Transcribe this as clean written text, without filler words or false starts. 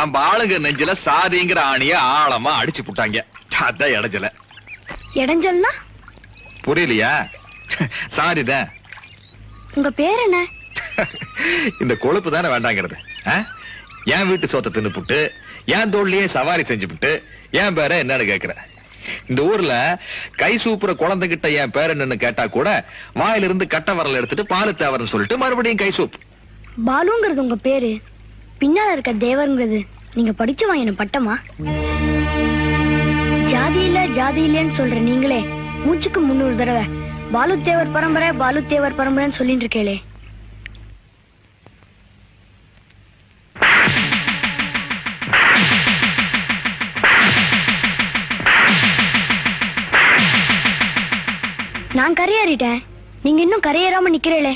நம்ம ஆளுங்க நெஞ்சில சாதிங்கிற ஆணிய ஆழமா அடிச்சு புட்டாங்க. அதான் இடைஞ்சல. இடைஞ்சல்னா புரியலையா? சாரிதான். உங்க பேர் என்ன? இந்த கொழுப்பு தானே வேண்டாங்கிறது. என் வீட்டு சோத்தை தின்னு புட்டு என் தோல்லையே சவாரி செஞ்சு புட்டு என் பேர என்னன்னு கேக்குற? இந்த ஊர்ல கை சூப்புற குழந்தைகிட்ட என் பேர் என்னன்னு கேட்டா கூட வாயிலிருந்து கட்ட வரல எடுத்துட்டு பாலு தேவர்னு சொல்லிட்டு மறுபடியும் கை சூப். பாலுங்கிறது உங்க பேரு, பின்னால இருக்க தேவருங்கிறது நீங்க படிச்சு வாங்கின பட்டமா? ஜாதி இல்லன்னு சொல்ற நீங்களே மூச்சுக்கு 300 தடவை பாலு தேவர் பரம்பரைன்னு சொல்லிட்டு இருக்கேளே. நான் கரையேறிட்டேன், நீங்க இன்னும் கரையேறாம நிக்கிறீங்களே.